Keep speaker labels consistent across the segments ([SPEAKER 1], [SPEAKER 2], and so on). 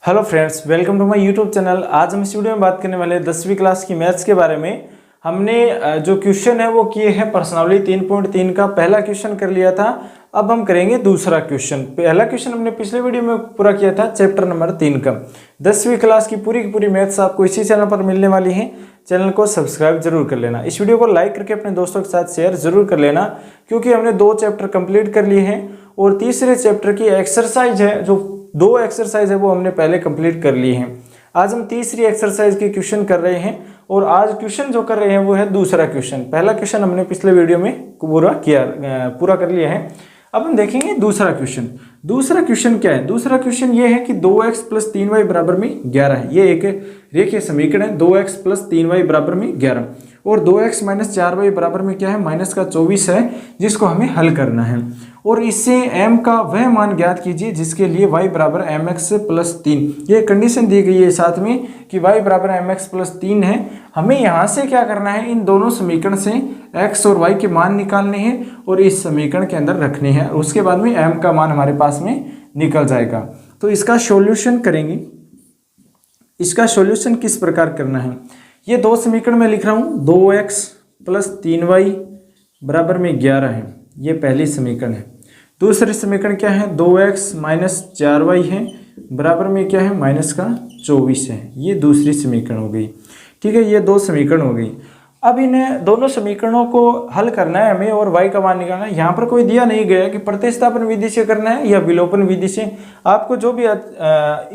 [SPEAKER 1] Hello friends, welcome to my YouTube channel. आज हम इस वीडियो में बात करने वाले हैं 10वीं क्लास की मैथ्स के बारे में। हमने जो क्वेश्चन है वो किए हैं प्रश्नावली 3.3 का पहला क्वेश्चन कर लिया था। अब हम करेंगे दूसरा क्वेश्चन। पहला क्वेश्चन हमने पिछले वीडियो में पूरा किया था चैप्टर नंबर 3 का। 10वीं क्लास की पूरी मैथ्स आपको इसी चैनल पर मिलने वाली है। चैनल को सब्सक्राइब जरूर कर लेना। इस वीडियो को लाइक करके अपने दोस्तों के साथ शेयर जरूर कर लेना, क्योंकि हमने 2 चैप्टर कंप्लीट कर लिए हैं और तीसरे चैप्टर की एक्सरसाइज है, जो 2 एक्सरसाइज है वो हमने पहले कंप्लीट कर ली हैं। आज हम तीसरी एक्सरसाइज के क्वेश्चन कर रहे हैं और आज क्वेश्चन जो कर रहे हैं वो है दूसरा क्वेश्चन। पहला क्वेश्चन हमने पिछले वीडियो में पूरा कर लिया है। अब हम देखेंगे दूसरा क्वेश्चन। दूसरा क्वेश्चन क्या है? दूसरा क्वेश्चन ये है कि 2x + 3y बराबर में 11 है। ये एक रेखीय समीकरण है। 2x + 3y बराबर में 11 और 2x - 4y बराबर में क्या है? -24 है, जिसको हमें हल करना है। और इससे m का वह मान ज्ञात कीजिए जिसके लिए y बराबर mx + 3। ये कंडीशन दी गई है साथ में कि y बराबर mx + 3 है। हमें यहाँ से क्या करना है? इन दोनों समीकरण से x और y के मान निकालने हैं और इस समीकरण के अंदर रखने हैं। उसके बाद में m का मान हमारे पास में निकल जाएगा। तो इसका सॉल्यूशन करेंगे। इसका सॉल्यूशन किस प्रकार करना है? ये 2 समीकरण मैं लिख रहा हूँ। 2x + 3y बराबर में 11 है, ये पहली समीकरण है। दूसरी समीकरण क्या है? 2x - 4y है बराबर में क्या है? -24 है। ये दूसरी समीकरण हो गई। ठीक है, ये 2 समीकरण हो गई। अब इन दोनों समीकरणों को हल करना है हमें और y का मान निकालना है। यहाँ पर कोई दिया नहीं गया कि प्रतिस्थापन विधि से करना है या विलोपन विधि से। आपको जो भी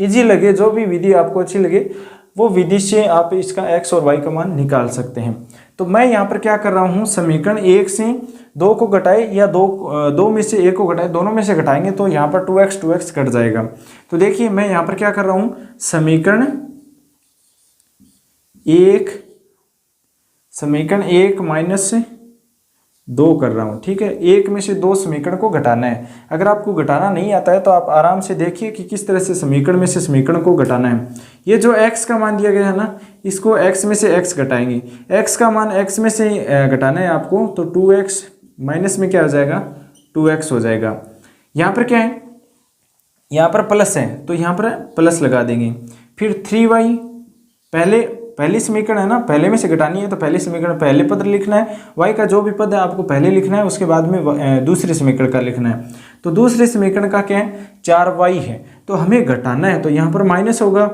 [SPEAKER 1] इजी लगे, जो भी विधि आपको अच्छी लगे, वो विधि से आप इसका x और y का मान निकाल सकते हैं। तो मैं यहाँ पर क्या कर रहा हूँ? समीकरण 1 से 2 को घटाए या 2 में से 1 को घटाए, दोनों में से घटाएंगे तो यहाँ पर 2x कट जाएगा। तो देखिए मैं यहाँ पर क्या कर रहा हूँ? समीकरण 1 - 2 कर रहा हूँ। ठीक है, 1 में से 2 समीकरण को घटाना है। अगर आपको घटाना नहीं आता है तो आप आराम से देखिए कि किस तरह से समीकरण में से समीकरण को घटाना है। ये जो x का मान दिया गया है ना, इसको x में से x घटाएंगे। x का मान x में से घटाना है आपको, तो 2x माइनस में क्या हो जाएगा? 2x हो जाएगा। यहाँ पर क्या है? यहाँ पर प्लस है तो यहाँ पर प्लस लगा देंगे। फिर 3y पहली समीकरण है ना, पहले में से घटानी है तो पहली समीकरण पहले पद लिखना है। y का जो भी पद है आपको पहले लिखना है, उसके बाद में दूसरी समीकरण का लिखना है। तो दूसरी समीकरण का क्या है? 4y है, तो हमें घटाना है तो यहाँ पर माइनस होगा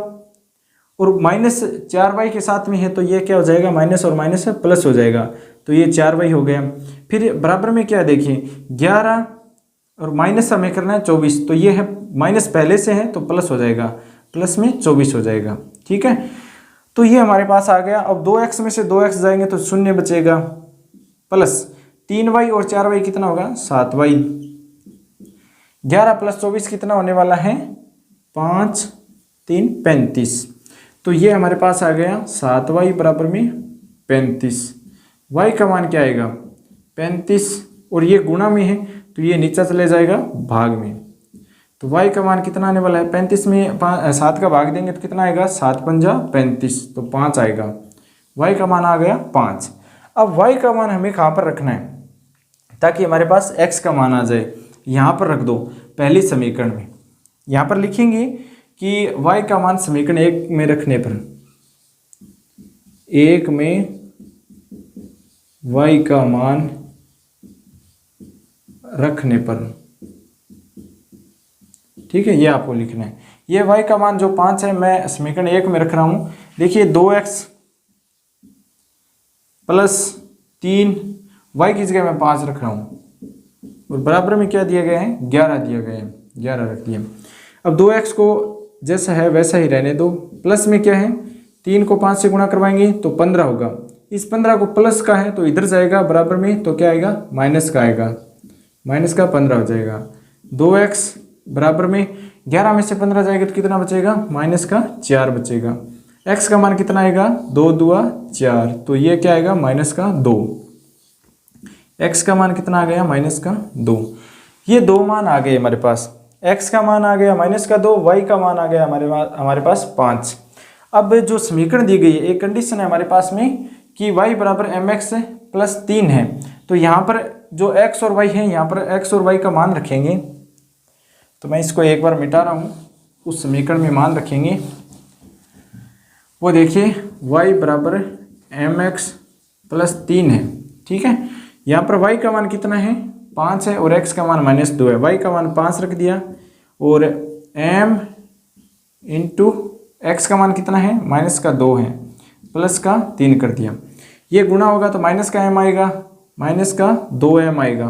[SPEAKER 1] और -4y के साथ में है तो ये क्या हो जाएगा? माइनस और माइनस प्लस हो जाएगा, तो ये 4y हो गया। फिर बराबर में क्या देखिए? 11 और माइनस हमें करना है 24, तो ये है माइनस पहले से है तो प्लस हो जाएगा, प्लस में 24 हो जाएगा। ठीक है, तो ये हमारे पास आ गया। अब 2x में से 2x जाएंगे तो 0 बचेगा, प्लस 3y और 4y कितना होगा? 7y। 11 + 24 कितना होने वाला है? 5 3 35। तो ये हमारे पास आ गया 7y बराबर में 35। y का मान क्या आएगा? 35 और ये गुणा में है तो ये नीचे चले जाएगा भाग में। तो y का मान कितना आने वाला है? 35 में 7 का भाग देंगे तो कितना आएगा? 7 × 5 = 35, तो 5 आएगा। y का मान आ गया 5। अब y का मान हमें कहाँ पर रखना है ताकि हमारे पास x का मान आ जाए? यहाँ पर रख दो पहली समीकरण में। यहाँ पर लिखेंगे कि y का मान समीकरण 1 में रखने पर, 1 में y का मान रखने पर, ठीक है, ये आपको लिखना है। ये y का मान जो 5 है मैं समीकरण 1 में रख रहा हूँ। देखिए 2x + 3 y की जगह मैं 5 रख रहा हूँ और बराबर में क्या दिया गया है? 11 दिया गया है, 11 रख दिया। अब 2x को जैसा है वैसा ही रहने दो। प्लस में क्या है? 3 को 5 से गुणा करवाएंगे तो 15 होगा। इस 15 को प्लस का है तो इधर जाएगा बराबर में, तो क्या आएगा? माइनस का आएगा, माइनस का 15 हो जाएगा। 2x बराबर में 11 में से 15 जाएगा तो कितना बचेगा? -4 बचेगा। x का मान कितना आएगा? 2 × 2 = 4, तो ये क्या आएगा? -2। x का मान कितना आ गया? -2। ये 2 मान आ गए हमारे पास। x का मान आ गया -2, y का मान आ गया हमारे पास 5। अब जो समीकरण दी गई है, एक कंडीशन है हमारे पास में कि y बराबर mx + 3 है, तो यहाँ पर जो x और y है, यहाँ पर x और y का मान रखेंगे। तो मैं इसको एक बार मिटा रहा हूँ। उस समीकरण में मान रखेंगे वो देखिए y बराबर mx प्लस 3 है। ठीक है, यहाँ पर y का मान कितना है 5 है और x का मान -2 है। y का मान 5 रख दिया और m इंटू एक्स का मान कितना है -2 है, प्लस का 3 कर दिया। ये गुणा होगा तो माइनस का m आएगा, माइनस का 2m आएगा,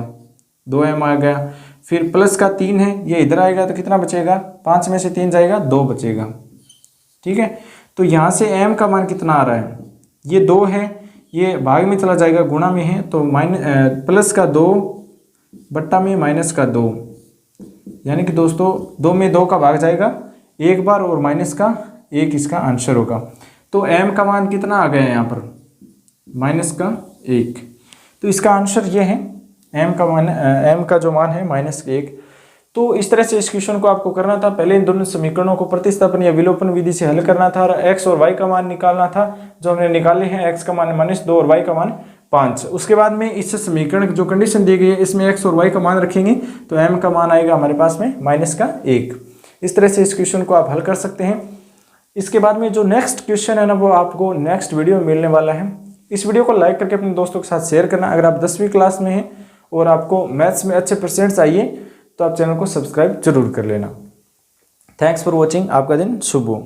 [SPEAKER 1] 2m आ गया। फिर प्लस का 3 है, ये इधर आएगा तो कितना बचेगा, 5 में से 3 जाएगा 2 बचेगा। ठीक है, तो यहाँ से m का मान कितना आ रहा है, ये 2 है, ये भाग में चला जाएगा गुणा में है तो प्लस का 2 बट्टा में माइनस का 2, यानी कि दोस्तों 2 में 2 का भाग जाएगा एक बार और माइनस का 1 इसका आंसर होगा। तो m का मान कितना आ गया है यहाँ पर -1। तो इसका आंसर ये है, m का जो मान है -1। तो इस तरह से इस क्वेश्चन को आपको करना था। पहले इन दोनों समीकरणों को प्रतिस्थापन या विलोपन विधि से हल करना था और x और y का मान निकालना था, जो हमने निकाले हैं। x का मान -2 और y का मान 5। उसके बाद में इस समीकरण की जो कंडीशन दी गई है इसमें x और y का मान रखेंगे तो m का मान आएगा हमारे पास में -1। इस तरह से इस क्वेश्चन को आप हल कर सकते हैं। इसके बाद में जो नेक्स्ट क्वेश्चन है ना वो आपको नेक्स्ट वीडियो में मिलने वाला है। इस वीडियो को लाइक करके अपने दोस्तों के साथ शेयर करना। अगर आप 10वीं क्लास में हैं और आपको मैथ्स में अच्छे परसेंट चाहिए तो आप चैनल को सब्सक्राइब जरूर कर लेना। Thanks for watching. आपका दिन शुभ हो।